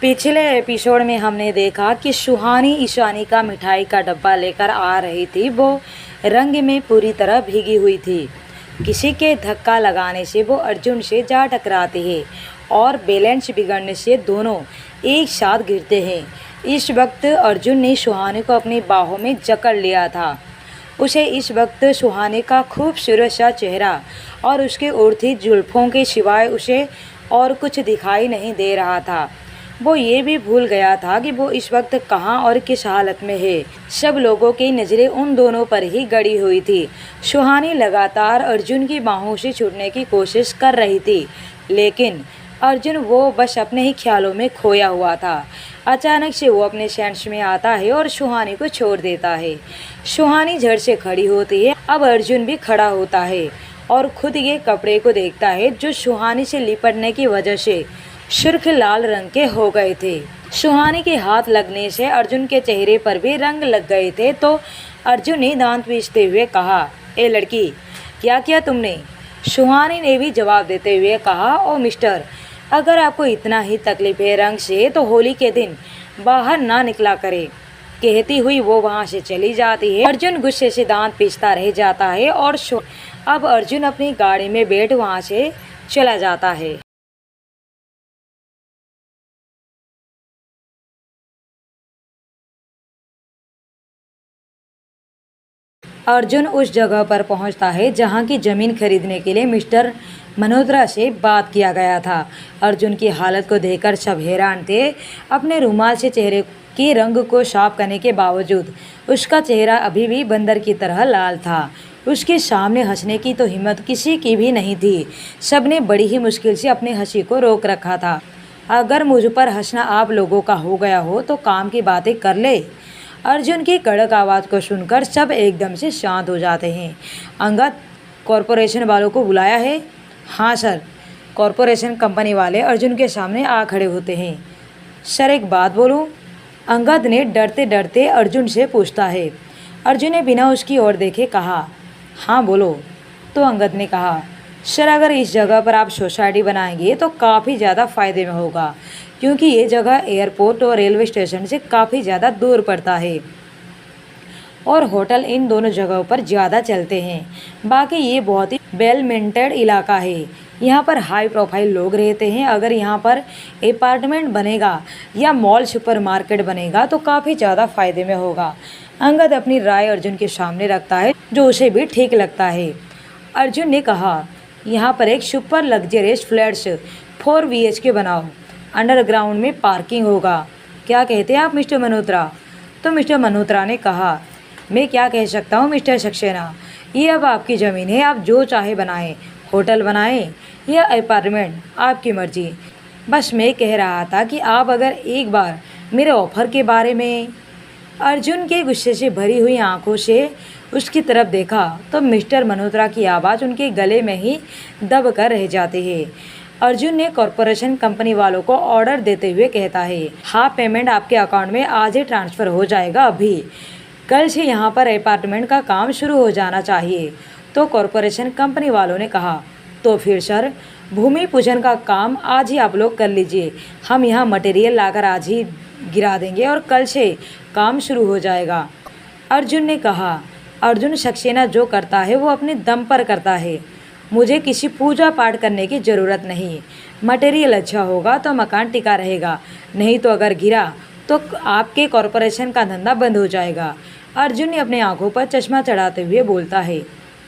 पिछले एपिसोड में हमने देखा कि सुहानी ईशानी का मिठाई का डब्बा लेकर आ रही थी। वो रंग में पूरी तरह भीगी हुई थी। किसी के धक्का लगाने से वो अर्जुन से जा टकराती है और बैलेंस बिगड़ने से दोनों एक साथ गिरते हैं। इस वक्त अर्जुन ने सुहानी को अपनी बाहों में जकड़ लिया था। उसे इस वक्त सुहानी का खूबसूरत सा चेहरा और उसके उड़ती जुल्फों के सिवाय उसे और कुछ दिखाई नहीं दे रहा था। वो ये भी भूल गया था कि वो इस वक्त कहाँ और किस हालत में है। सब लोगों की नज़रें उन दोनों पर ही गड़ी हुई थी। सुहानी लगातार अर्जुन की बाहों से छूटने की कोशिश कर रही थी, लेकिन अर्जुन वो बस अपने ही ख्यालों में खोया हुआ था। अचानक से वो अपने सेंस में आता है और सुहानी को छोड़ देता है। सुहानी झट से खड़ी होती है। अब अर्जुन भी खड़ा होता है और खुद के कपड़े को देखता है जो सुहानी से लिपटने की वजह से सुर्ख लाल रंग के हो गए थे। सुहानी के हाथ लगने से अर्जुन के चेहरे पर भी रंग लग गए थे। तो अर्जुन ने दांत पीसते हुए कहा, ए लड़की, क्या किया तुमने? सुहानी ने भी जवाब देते हुए कहा, ओ मिस्टर, अगर आपको इतना ही तकलीफ है रंग से तो होली के दिन बाहर ना निकला करे। कहती हुई वो वहाँ से चली जाती है। अर्जुन गुस्से से दांत पीसता रह जाता है और अब अर्जुन अपनी गाड़ी में बैठ वहाँ से चला जाता है। अर्जुन उस जगह पर पहुंचता है जहां की ज़मीन खरीदने के लिए मिस्टर मल्होत्रा से बात किया गया था। अर्जुन की हालत को देखकर सब हैरान थे। अपने रुमाल से चेहरे के रंग को साफ करने के बावजूद उसका चेहरा अभी भी बंदर की तरह लाल था। उसके सामने हंसने की तो हिम्मत किसी की भी नहीं थी। सबने बड़ी ही मुश्किल से अपनी हंसी को रोक रखा था। अगर मुझ पर हंसना आप लोगों का हो गया हो तो काम की बातें कर ले। अर्जुन की कड़क आवाज़ को सुनकर सब एकदम से शांत हो जाते हैं। अंगद, कॉरपोरेशन वालों को बुलाया है? हाँ सर। कॉरपोरेशन कंपनी वाले अर्जुन के सामने आ खड़े होते हैं। सर, एक बात बोलूं? अंगद ने डरते डरते अर्जुन से पूछता है। अर्जुन ने बिना उसकी ओर देखे कहा, हाँ बोलो। तो अंगद ने कहा, सर, अगर इस जगह पर आप सोसाइटी बनाएंगे तो काफ़ी ज़्यादा फ़ायदे में होगा, क्योंकि ये जगह एयरपोर्ट और रेलवे स्टेशन से काफ़ी ज़्यादा दूर पड़ता है और होटल इन दोनों जगहों पर ज़्यादा चलते हैं। बाकी ये बहुत ही वेल मेंटेन्ड इलाका है। यहाँ पर हाई प्रोफाइल लोग रहते हैं। अगर यहाँ पर अपार्टमेंट बनेगा या मॉल सुपरमार्केट बनेगा तो काफ़ी ज़्यादा फ़ायदे में होगा। अंगद अपनी राय अर्जुन के सामने रखता है, जो उसे भी ठीक लगता है। अर्जुन ने कहा, यहाँ पर एक सुपर लग्जरियस फ्लैट्स 4 BHK बनाओ। अंडरग्राउंड में पार्किंग होगा। क्या कहते हैं आप मिस्टर मल्होत्रा? तो मिस्टर मल्होत्रा ने कहा, मैं क्या कह सकता हूँ मिस्टर सक्सेना, ये अब आपकी ज़मीन है, आप जो चाहे बनाएं, होटल बनाएं या अपार्टमेंट, आपकी मर्जी। बस मैं कह रहा था कि आप अगर एक बार मेरे ऑफ़र के बारे में। अर्जुन के गुस्से से भरी हुई आंखों से उसकी तरफ देखा तो मिस्टर मल्होत्रा की आवाज़ उनके गले में ही दब कर रह जाती है। अर्जुन ने कॉरपोरेशन कंपनी वालों को ऑर्डर देते हुए कहता है, हाफ पेमेंट आपके अकाउंट में आज ही ट्रांसफ़र हो जाएगा। अभी कल से यहाँ पर अपार्टमेंट का काम शुरू हो जाना चाहिए। तो कॉरपोरेशन कंपनी वालों ने कहा, तो फिर सर, भूमि पूजन का काम आज ही आप लोग कर लीजिए। हम यहाँ मटेरियल लाकर आज ही गिरा देंगे और कल से काम शुरू हो जाएगा। अर्जुन ने कहा, अर्जुन सक्सेना जो करता है वो अपने दम पर करता है। मुझे किसी पूजा पाठ करने की ज़रूरत नहीं। मटेरियल अच्छा होगा तो मकान टिका रहेगा, नहीं तो अगर गिरा तो आपके कॉरपोरेशन का धंधा बंद हो जाएगा। अर्जुन ने अपने आंखों पर चश्मा चढ़ाते हुए बोलता है,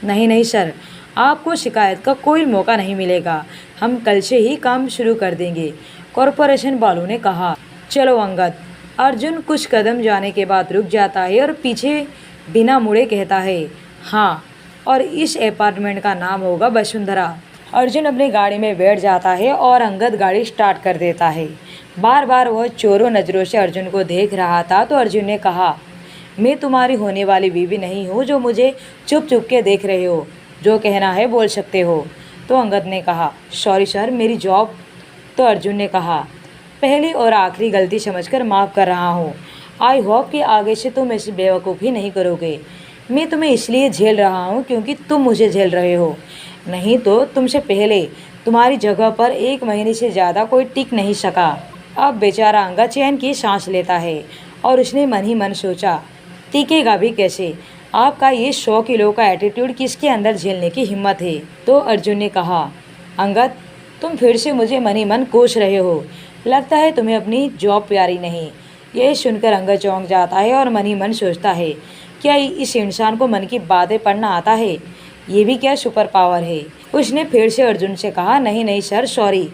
नहीं नहीं सर, आपको शिकायत का कोई मौका नहीं मिलेगा। हम कल से ही काम शुरू कर देंगे। कॉरपोरेशन वालों ने कहा, चलो अंगद। अर्जुन कुछ कदम जाने के बाद रुक जाता है और पीछे बिना मुड़े कहता है, हाँ, और इस अपार्टमेंट का नाम होगा वसुंधरा। अर्जुन अपनी गाड़ी में बैठ जाता है और अंगद गाड़ी स्टार्ट कर देता है। बार बार वह चोरों नज़रों से अर्जुन को देख रहा था। तो अर्जुन ने कहा, मैं तुम्हारी होने वाली बीवी नहीं हूँ जो मुझे चुप चुप के देख रहे हो। जो कहना है बोल सकते हो। तो अंगद ने कहा, सॉरी सर, मेरी जॉब। तो अर्जुन ने कहा, पहली और आखिरी गलती समझकर माफ़ कर रहा हूँ। आई होप कि आगे से तुम ऐसी बेवकूफ़ी नहीं करोगे। मैं तुम्हें इसलिए झेल रहा हूँ क्योंकि तुम मुझे झेल रहे हो, नहीं तो तुमसे पहले तुम्हारी जगह पर 1 महीने से ज़्यादा कोई टिक नहीं सका। अब बेचारा अंगद चैन की सांस लेता है और उसने मन ही मन सोचा, टिकेगा भी कैसे? आपका ये 100 किलो का एटीट्यूड किसके अंदर झेलने की हिम्मत है? तो अर्जुन ने कहा, अंगद तुम फिर से मुझे मन ही मन कोस रहे हो। लगता है तुम्हें अपनी जॉब प्यारी नहीं। यह सुनकर अंगद चौंक जाता है और मन ही मन सोचता है, क्या इस इंसान को मन की बातें पढ़ना आता है? ये भी क्या सुपर पावर है? उसने फिर से अर्जुन से कहा, नहीं नहीं सर, सॉरी।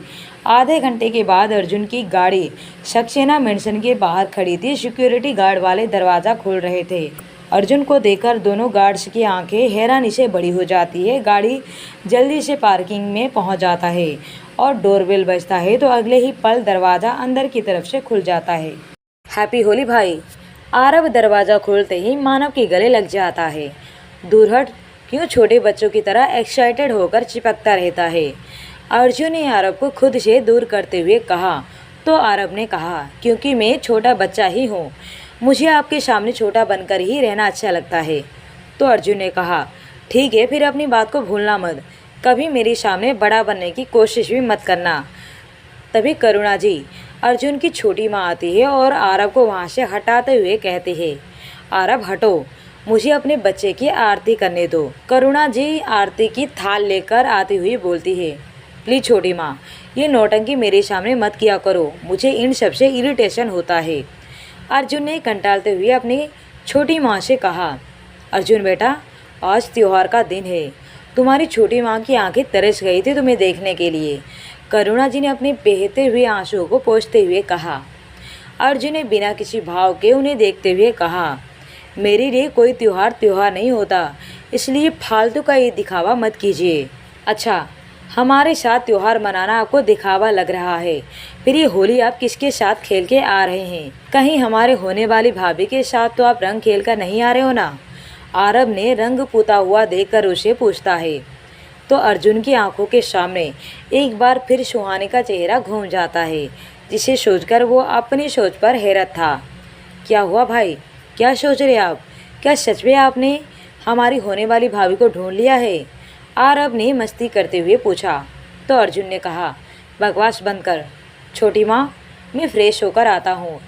आधे घंटे के बाद अर्जुन की गाड़ी सक्सेना मेंशन के बाहर खड़ी थी। सिक्योरिटी गार्ड वाले दरवाज़ा खोल रहे थे। अर्जुन को देखकर दोनों गार्ड्स की आंखें हैरानी से बड़ी हो जाती है। गाड़ी जल्दी से पार्किंग में पहुंच जाता है और डोरबेल बजता है तो अगले ही पल दरवाज़ा अंदर की तरफ से खुल जाता है। हैप्पी होली भाई। आरव दरवाज़ा खोलते ही मानव के गले लग जाता है। दूर हट, क्यों छोटे बच्चों की तरह एक्साइटेड होकर चिपकता रहता है? अर्जुन ने आरव को खुद से दूर करते हुए कहा। तो आरव ने कहा, क्योंकि मैं छोटा बच्चा ही हूँ, मुझे आपके सामने छोटा बनकर ही रहना अच्छा लगता है। तो अर्जुन ने कहा, ठीक है, फिर अपनी बात को भूलना मत, कभी मेरे सामने बड़ा बनने की कोशिश भी मत करना। तभी करुणा जी, अर्जुन की छोटी माँ आती है और आरव को वहाँ से हटाते हुए कहती है, आरव हटो, मुझे अपने बच्चे की आरती करने दो। करुणा जी आरती की थाल लेकर आती हुई बोलती है, प्लीज छोटी माँ, ये नौटंकी मेरे सामने मत किया करो, मुझे इन सब से इरिटेशन होता है। अर्जुन ने कंटालते हुए अपनी छोटी माँ से कहा, अर्जुन बेटा, आज त्योहार का दिन है, तुम्हारी छोटी माँ की आंखें तरस गई थी तुम्हें देखने के लिए। करुणा जी ने अपने बहते हुए आंसुओं को पोंछते हुए कहा। अर्जुन ने बिना किसी भाव के उन्हें देखते हुए कहा, मेरे लिए कोई त्योहार नहीं होता, इसलिए फालतू का ये दिखावा मत कीजिए। अच्छा, हमारे साथ त्योहार मनाना आपको दिखावा लग रहा है, फिर ये होली आप किसके साथ खेल के आ रहे हैं? कहीं हमारे होने वाली भाभी के साथ तो आप रंग खेल कर नहीं आ रहे हो ना? आरव ने रंग पुता हुआ देखकर उसे पूछता है। तो अर्जुन की आंखों के सामने एक बार फिर सुहानी का चेहरा घूम जाता है, जिसे सोचकर वो अपनी सोच पर हैरत था। क्या हुआ भाई, क्या सोच रहे आप? क्या सच में आपने हमारी होने वाली भाभी को ढूंढ लिया है? आरव ने मस्ती करते हुए पूछा। तो अर्जुन ने कहा, बकवास बंद कर छोटी माँ, मैं फ्रेश होकर आता हूँ,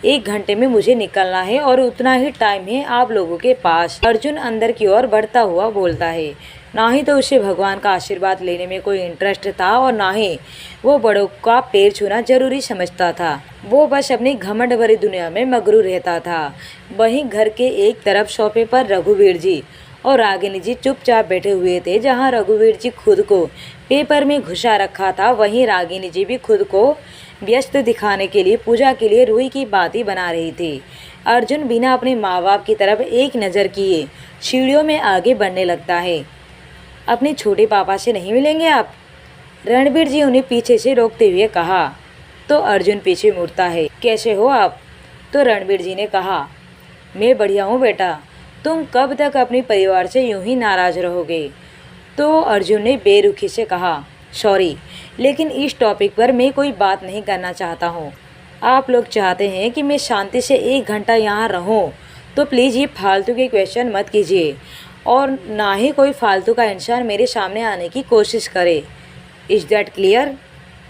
1 घंटे में मुझे निकलना है और उतना ही टाइम है आप लोगों के पास। अर्जुन अंदर की ओर बढ़ता हुआ बोलता है। ना ही तो उसे भगवान का आशीर्वाद लेने में कोई इंटरेस्ट था और ना ही वो बड़ों का पैर छूना जरूरी समझता था। वो बस अपनी घमंड भरी दुनिया में मगरूर रहता था। वहीं घर के एक तरफ सोफे पर रघुवीर जी और रागिनी जी चुपचाप बैठे हुए थे। जहां रघुवीर जी खुद को पेपर में घुसा रखा था, वहीं रागिनी जी भी खुद को व्यस्त दिखाने के लिए पूजा के लिए रुई की बाती बना रही थी। अर्जुन बिना अपने माँ बाप की तरफ एक नज़र किए सीढ़ियों में आगे बढ़ने लगता है। अपने छोटे पापा से नहीं मिलेंगे आप? रणबीर जी उन्हें पीछे से रोकते हुए कहा। तो अर्जुन पीछे मुड़ता है। कैसे हो आप? तो रणबीर जी ने कहा, मैं बढ़िया हूँ बेटा, तुम कब तक अपने परिवार से यूं ही नाराज़ रहोगे? तो अर्जुन ने बेरुखी से कहा, सॉरी, लेकिन इस टॉपिक पर मैं कोई बात नहीं करना चाहता हूँ। आप लोग चाहते हैं कि मैं शांति से 1 घंटा यहाँ रहूँ, तो प्लीज़ ये फालतू के क्वेश्चन मत कीजिए और ना ही कोई फालतू का इंसान मेरे सामने आने की कोशिश करे। Is that clear?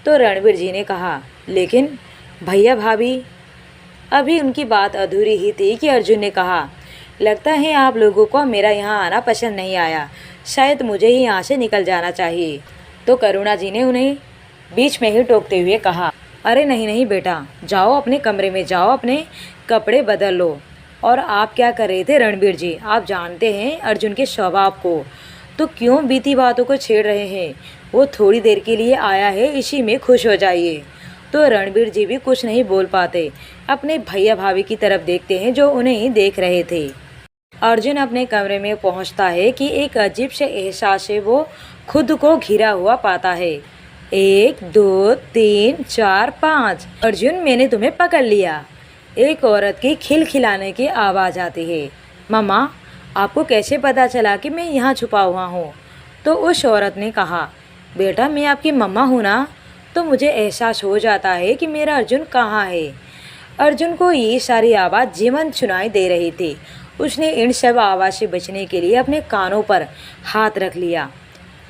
तो रणबीर जी ने कहा, लेकिन भैया भाभी। अभी उनकी बात अधूरी ही थी कि अर्जुन ने कहा, लगता है आप लोगों को मेरा यहाँ आना पसंद नहीं आया, शायद मुझे ही यहाँ से निकल जाना चाहिए। तो करुणा जी ने उन्हें बीच में ही टोकते हुए कहा, अरे नहीं नहीं बेटा, जाओ अपने कमरे में जाओ, अपने कपड़े बदल लो। और आप क्या कर रहे थे रणबीर जी? आप जानते हैं अर्जुन के स्वभाव को, तो क्यों बीती बातों को छेड़ रहे हैं? वो थोड़ी देर के लिए आया है, इसी में खुश हो जाइए। तो रणबीर जी भी कुछ नहीं बोल पाते, अपने भैया भाभी की तरफ देखते हैं जो उन्हें ही देख रहे थे। अर्जुन अपने कमरे में पहुंचता है कि एक अजीब से एहसास से वो खुद को घिरा हुआ पाता है। 1 2 3 4 5। अर्जुन, मैंने तुम्हें पकड़ लिया। एक औरत की खिलखिलाने की आवाज़ आती है। मम्मा, आपको कैसे पता चला कि मैं यहाँ छुपा हुआ हूँ? तो उस औरत ने कहा, बेटा मैं आपकी मम्मा हूँ ना, तो मुझे एहसास हो जाता है कि मेरा अर्जुन कहाँ है। अर्जुन को ये सारी आवाज़ जीवंत सुनाई दे रही थी। उसने इन सब आवाज़ से बचने के लिए अपने कानों पर हाथ रख लिया।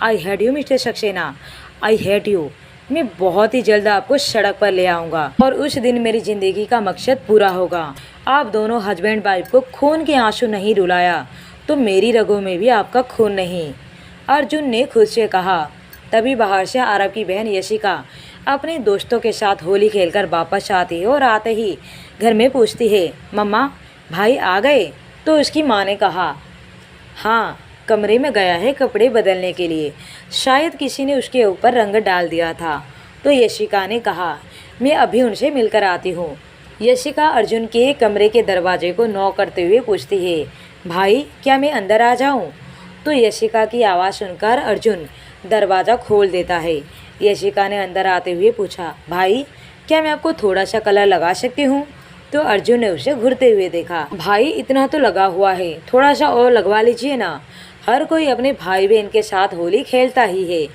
I hate you mister Saxena, I hate you. मैं बहुत ही जल्द आपको सड़क पर ले आऊँगा और उस दिन मेरी ज़िंदगी का मकसद पूरा होगा। आप दोनों हस्बैंड वाइफ को खून के आंसू नहीं रुलाया तो मेरी रगों में भी आपका खून नहीं, अर्जुन ने खुद से कहा। तभी बाहर से आरव की बहन यशिका अपने दोस्तों के साथ होली खेलकर वापस आती है और आते ही घर में पूछती है, मम्मा भाई आ गए? तो उसकी माँ ने कहा, हाँ कमरे में गया है कपड़े बदलने के लिए, शायद किसी ने उसके ऊपर रंग डाल दिया था। तो यशिका ने कहा, मैं अभी उनसे मिलकर आती हूँ। यशिका अर्जुन के कमरे के दरवाजे को नॉक करते हुए पूछती है, भाई क्या मैं अंदर आ जाऊँ? तो यशिका की आवाज़ सुनकर अर्जुन दरवाज़ा खोल देता है। यशिका ने अंदर आते हुए पूछा, भाई क्या मैं आपको थोड़ा सा कलर लगा सकती हूँ? तो अर्जुन ने उसे घूरते हुए देखा। भाई इतना तो लगा हुआ है, थोड़ा सा और लगवा लीजिए ना, हर कोई अपने भाई बहन के साथ होली खेलता ही है।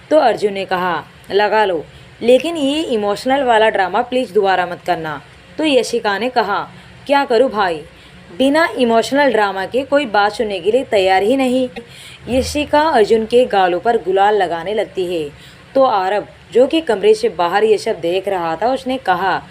तो अर्जुन ने कहा, लगा लो, लेकिन ये इमोशनल वाला ड्रामा प्लीज़ दोबारा मत करना। तो यशिका ने कहा, क्या करूँ भाई, बिना इमोशनल ड्रामा के कोई बात सुनने के लिए तैयार ही नहीं। यशिका अर्जुन के गालों पर गुलाल लगाने लगती है। तो आरव जो कि कमरे से बाहर ये सब देख रहा था, उसने कहा,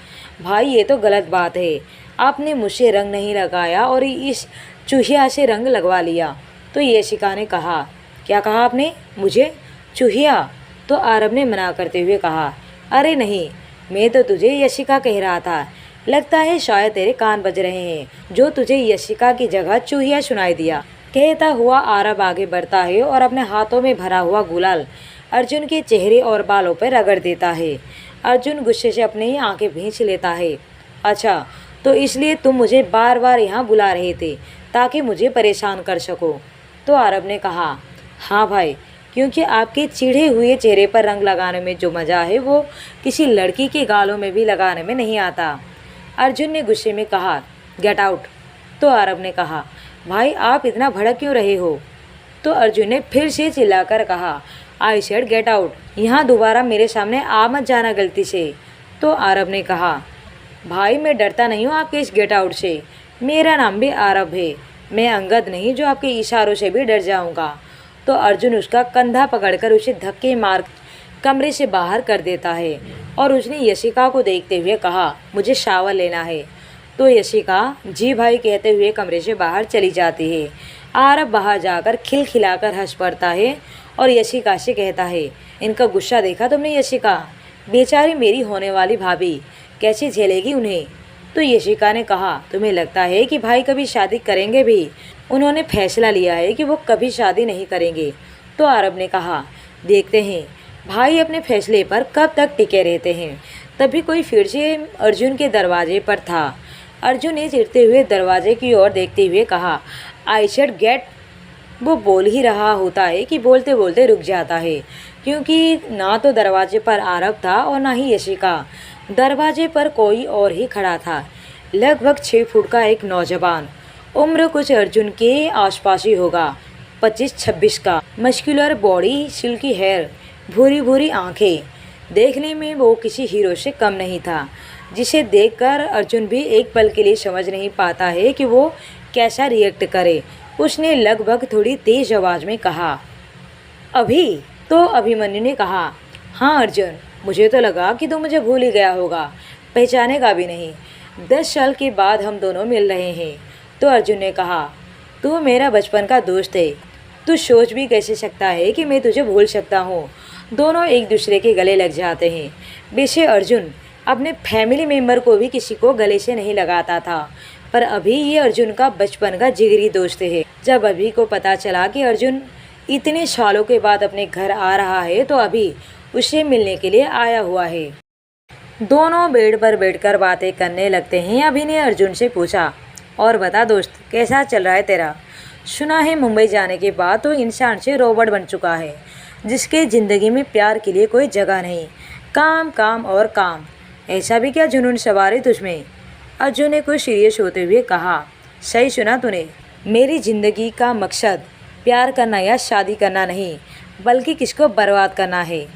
भाई ये तो गलत बात है, आपने मुझसे रंग नहीं लगाया और इस चूहिया से रंग लगवा लिया। तो यशिका ने कहा, क्या कहा आपने, मुझे चूहिया? तो आरव ने मना करते हुए कहा, अरे नहीं, मैं तो तुझे यशिका कह रहा था, लगता है शायद तेरे कान बज रहे हैं जो तुझे यशिका की जगह चूहिया सुनाई दिया। कहता हुआ आरव आगे बढ़ता है और अपने हाथों में भरा हुआ गुलाल अर्जुन के चेहरे और बालों पर रगड़ देता है। अर्जुन गुस्से से अपनी आंखें भींच लेता है। अच्छा, तो इसलिए तुम मुझे बार बार यहाँ बुला रहे थे ताकि मुझे परेशान कर सको? तो आरव ने कहा, हाँ भाई, क्योंकि आपके चिढ़े हुए चेहरे पर रंग लगाने में जो मज़ा है वो किसी लड़की के गालों में भी लगाने में नहीं आता। अर्जुन ने गुस्से में कहा, गेट आउट। तो आरव ने कहा, भाई आप इतना भड़क क्यों रहे हो? तो अर्जुन ने फिर से चिल्लाकर कहा, आई सेड गेट आउट, यहाँ दोबारा मेरे सामने आ मत जाना गलती से। तो आरव ने कहा, भाई मैं डरता नहीं हूँ आपके इस गेट आउट से, मेरा नाम भी आरव है, मैं अंगद नहीं जो आपके इशारों से भी डर जाऊँगा। तो अर्जुन उसका कंधा पकड़कर उसे धक्के मार कमरे से बाहर कर देता है और उसने यशिका को देखते हुए कहा, मुझे शावर लेना है। तो यशिका जी भाई कहते हुए कमरे से बाहर चली जाती है। आरव बाहर जाकर खिलखिलाकर हंस पड़ता है और यशिका से कहता है, इनका गुस्सा देखा तुमने यशिका, बेचारी मेरी होने वाली भाभी कैसे झेलेगी उन्हें? तो यशिका ने कहा, तुम्हें लगता है कि भाई कभी शादी करेंगे भी? उन्होंने फैसला लिया है कि वो कभी शादी नहीं करेंगे। तो आरव ने कहा, देखते हैं भाई अपने फैसले पर कब तक टिके रहते हैं। तभी कोई फिर से अर्जुन के दरवाजे पर था। अर्जुन ने चिढ़ते हुए दरवाजे की ओर देखते हुए कहा, आई शेड गेट। वो बोल ही रहा होता है कि बोलते बोलते रुक जाता है, क्योंकि ना तो दरवाजे पर आरव था और ना ही यशिका। दरवाजे पर कोई और ही खड़ा था, लगभग 6 फुट का एक नौजवान, उम्र कुछ अर्जुन के आसपास ही होगा, 25-26 का, मस्कुलर बॉडी, सिल्की हेयर, भूरी भूरी आंखें। देखने में वो किसी हीरो से कम नहीं था, जिसे देखकर अर्जुन भी एक पल के लिए समझ नहीं पाता है कि वो कैसा रिएक्ट करे। उसने लगभग थोड़ी तेज आवाज़ में कहा, अभी? तो अभिमन्यु ने कहा, हाँ अर्जुन, मुझे तो लगा कि तू मुझे भूल ही गया होगा, पहचानेगा भी नहीं। 10 साल के बाद हम दोनों मिल रहे हैं। तो अर्जुन ने कहा, तू मेरा बचपन का दोस्त है, तू सोच भी कैसे सकता है कि मैं तुझे भूल सकता हूँ। दोनों एक दूसरे के गले लग जाते हैं। वैसे अर्जुन अपने फैमिली मेम्बर को भी किसी को गले से नहीं लगाता था, पर अभी ये अर्जुन का बचपन का जिगरी दोस्त है। जब अभी को पता चला कि अर्जुन इतने सालों के बाद अपने घर आ रहा है तो अभी उसे मिलने के लिए आया हुआ है। दोनों बेड पर बैठकर बातें करने लगते हैं। अभी ने अर्जुन से पूछा, और बता दोस्त, कैसा चल रहा है तेरा? सुना है मुंबई जाने के बाद तो इंसान से रोबोट बन चुका है, जिसके ज़िंदगी में प्यार के लिए कोई जगह नहीं, काम काम और काम। ऐसा भी क्या जुनून सवार है तुझमें? अर्जुन ने कुछ सीरियस होते हुए कहा, सही सुना तूने, मेरी ज़िंदगी का मकसद प्यार करना या शादी करना नहीं, बल्कि किसको बर्बाद करना है।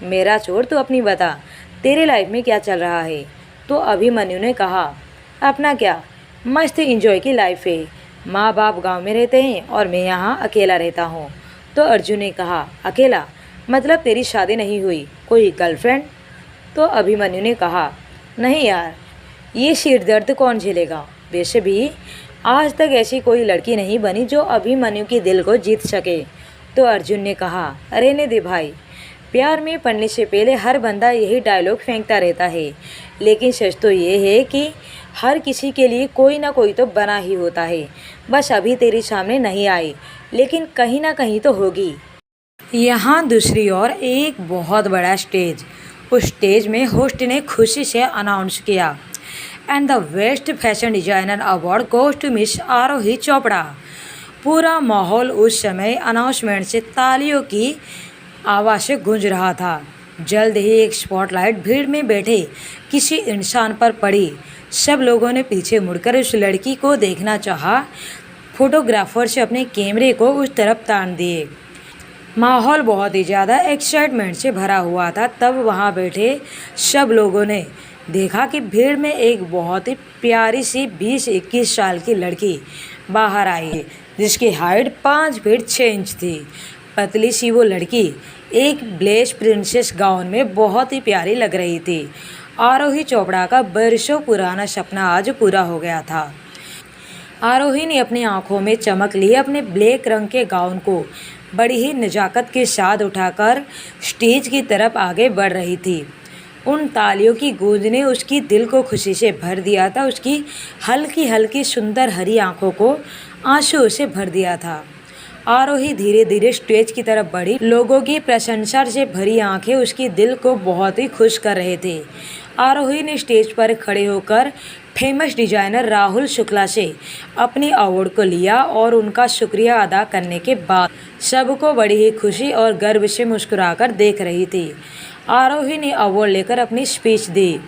मेरा छोड़, तू अपनी बता, तेरे लाइफ में क्या चल रहा है? तो अभिमन्यु ने कहा, अपना क्या, मस्त एंजॉय की लाइफ है, माँ बाप गांव में रहते हैं और मैं यहाँ अकेला रहता हूँ। तो अर्जुन ने कहा, अकेला? मतलब तेरी शादी नहीं हुई, कोई गर्लफ्रेंड? तो अभिमन्यु ने कहा, नहीं यार, ये सिर दर्द कौन झेलेगा। वैसे भी आज तक ऐसी कोई लड़की नहीं बनी जो अभिमन्यु के दिल को जीत सके। तो अर्जुन ने कहा, रहने दे भाई, प्यार में पड़ने से पहले हर बंदा यही डायलॉग फेंकता रहता है, लेकिन सच तो ये है कि हर किसी के लिए कोई ना कोई तो बना ही होता है। बस अभी तेरे सामने नहीं आई, लेकिन कहीं ना कहीं तो होगी। यहाँ दूसरी ओर एक बहुत बड़ा स्टेज, उस स्टेज में होस्ट ने खुशी से अनाउंस किया, and the best fashion designer award goes to miss Aarohi Chopra. पूरा माहौल उस समय अनाउंसमेंट से तालियों की आवाज़ से गूंज रहा था। जल्द ही एक स्पॉटलाइट भीड़ में बैठे किसी इंसान पर पड़ी। सब लोगों ने पीछे मुड़कर उस लड़की को देखना चाहा। फोटोग्राफर्स अपने कैमरे को उस तरफ तान दिए। माहौल बहुत ही ज़्यादा एक्साइटमेंट से भरा हुआ था। तब वहाँ बैठे सब लोगों ने देखा कि भीड़ में एक बहुत ही प्यारी सी 20-21 साल की लड़की बाहर आई है, जिसकी हाइट 5 फीट 6 इंच थी। पतली सी वो लड़की एक ब्लेश प्रिंसेस गाउन में बहुत ही प्यारी लग रही थी। आरोही चोपड़ा का बरसों पुराना सपना आज पूरा हो गया था। आरोही ने अपनी आंखों में चमक लिए अपने ब्लैक रंग के गाउन को बड़ी ही नज़ाकत के साथ उठाकर स्टेज की तरफ आगे बढ़ रही थी। उन तालियों की गूंज ने उसकी दिल को खुशी से भर दिया था। उसकी हल्की हल्की सुंदर हरी आंखों को आंसुओं से भर दिया था। आरोही धीरे धीरे स्टेज की तरफ बढ़ी। लोगों की प्रशंसा से भरी आंखें उसकी दिल को बहुत ही खुश कर रहे थे। आरोही ने स्टेज पर खड़े होकर फेमस डिजाइनर राहुल शुक्ला से अपनी अवार्ड को लिया और उनका शुक्रिया अदा करने के बाद सबको बड़ी ही खुशी और गर्व से मुस्कुराकर देख रही थी। आरोही ने अवार्ड लेकर अपनी स्पीच दी।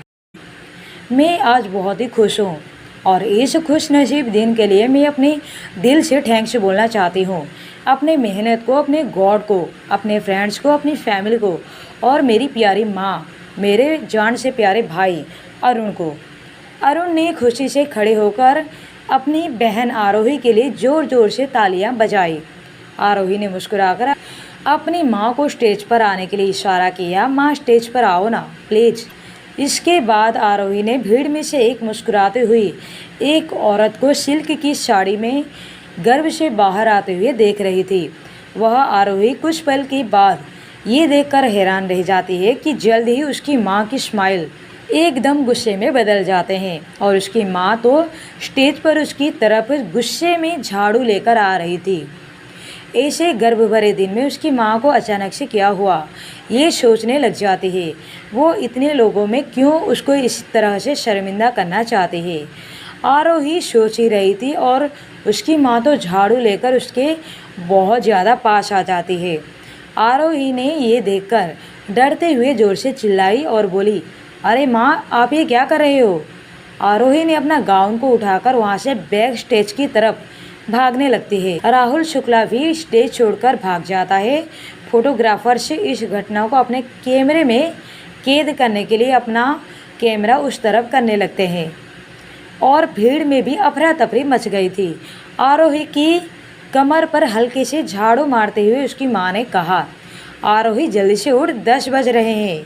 मैं आज बहुत ही खुश हूँ और इस खुश नसीब दिन के लिए मैं अपने दिल से थैंक्स बोलना चाहती हूँ। अपने मेहनत को, अपने गॉड को, अपने फ्रेंड्स को, अपनी फैमिली को और मेरी प्यारी माँ, मेरे जान से प्यारे भाई अरुण को। अरुण ने खुशी से खड़े होकर अपनी बहन आरोही के लिए ज़ोर ज़ोर से तालियां बजाई। आरोही ने मुस्कुराकर अपनी माँ को स्टेज पर आने के लिए इशारा किया। माँ, स्टेज पर आओ ना प्लीज़। इसके बाद आरोही ने भीड़ में से एक मुस्कुराते हुई एक औरत को सिल्क की साड़ी में गर्व से बाहर आते हुए देख रही थी। वह आरोही कुछ पल के बाद ये देखकर हैरान रह जाती है कि जल्द ही उसकी माँ की स्माइल एकदम गुस्से में बदल जाते हैं और उसकी माँ तो स्टेज पर उसकी तरफ गुस्से में झाड़ू लेकर आ रही थी। ऐसे गर्भ भरे दिन में उसकी माँ को अचानक से क्या हुआ, ये सोचने लग जाती है। वो इतने लोगों में क्यों उसको इस तरह से शर्मिंदा करना चाहती है। आरोही सोच ही रही थी और उसकी माँ तो झाड़ू लेकर उसके बहुत ज़्यादा पास आ जाती है। आरोही ने ये देखकर डरते हुए ज़ोर से चिल्लाई और बोली, अरे माँ, आप ये क्या कर रहे हो। आरोही ने अपना गाउन को उठाकर वहाँ से बैक स्टेज की तरफ भागने लगती है। राहुल शुक्ला भी स्टेज छोड़कर भाग जाता है। फोटोग्राफर से इस घटना को अपने कैमरे में कैद करने के लिए अपना कैमरा उस तरफ करने लगते हैं और भीड़ में भी अफरा तफरी मच गई थी। आरोही की कमर पर हल्के से झाड़ू मारते हुए उसकी माँ ने कहा, आरोही जल्दी से उठ, 10 बज रहे हैं।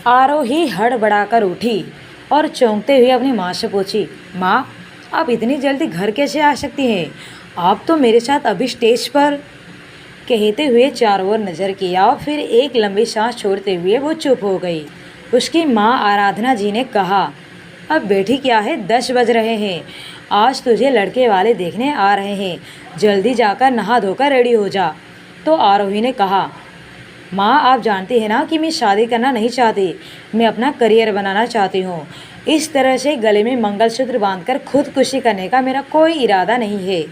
आरोही हड़बड़ाकर उठी और चौंकते हुए अपनी माँ से पूछी, माँ, आप इतनी जल्दी घर कैसे आ सकती हैं? आप तो मेरे साथ अभी स्टेज पर। कहते हुए चारों ओर नज़र किया और फिर एक लंबी सांस छोड़ते हुए वो चुप हो गई। उसकी माँ आराधना जी ने कहा, अब बैठी क्या है, 10 बज रहे हैं। आज तुझे लड़के वाले देखने आ रहे हैं, जल्दी जाकर नहा धोकर रेडी हो जा। तो आरोही ने कहा, माँ, आप जानती हैं ना कि मैं शादी करना नहीं चाहती, मैं अपना करियर बनाना चाहती हूँ। इस तरह से गले में मंगलसूत्र बांधकर खुदकुशी करने का मेरा कोई इरादा नहीं है।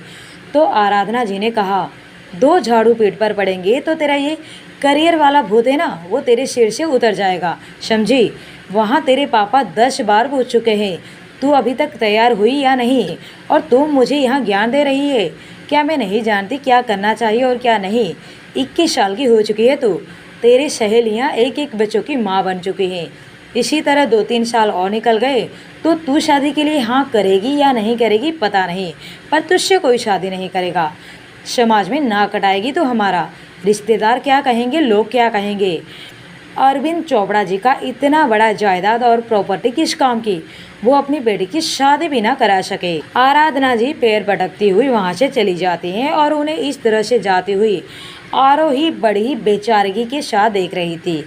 तो आराधना जी ने कहा, 2 झाड़ू पीठ पर पड़ेंगे तो तेरा ये करियर वाला भूत है ना, वो तेरे सिर से उतर जाएगा, समझी। वहाँ तेरे पापा 10 बार पूछ चुके हैं, तू अभी तक तैयार हुई या नहीं, और तुम मुझे यहाँ ज्ञान दे रही है। क्या मैं नहीं जानती क्या करना चाहिए और क्या नहीं। 21 साल की हो चुकी है तू, तेरी सहेलियाँ एक एक बच्चों की माँ बन चुकी हैं। इसी तरह 2-3 साल और निकल गए तो तू शादी के लिए हाँ करेगी या नहीं करेगी पता नहीं, पर तुझसे कोई शादी नहीं करेगा। समाज में ना कटाएगी तो हमारा, रिश्तेदार क्या कहेंगे, लोग क्या कहेंगे। अरविंद चोपड़ा जी का इतना बड़ा जायदाद और प्रॉपर्टी किस काम की, वो अपनी बेटी की शादी भी ना करा सके। आराधना जी पैर पटकती हुई वहाँ से चली जाती हैं और उन्हें इस तरह से जाती हुई आरोही बड़ी बेचारगी के साथ देख रही थी।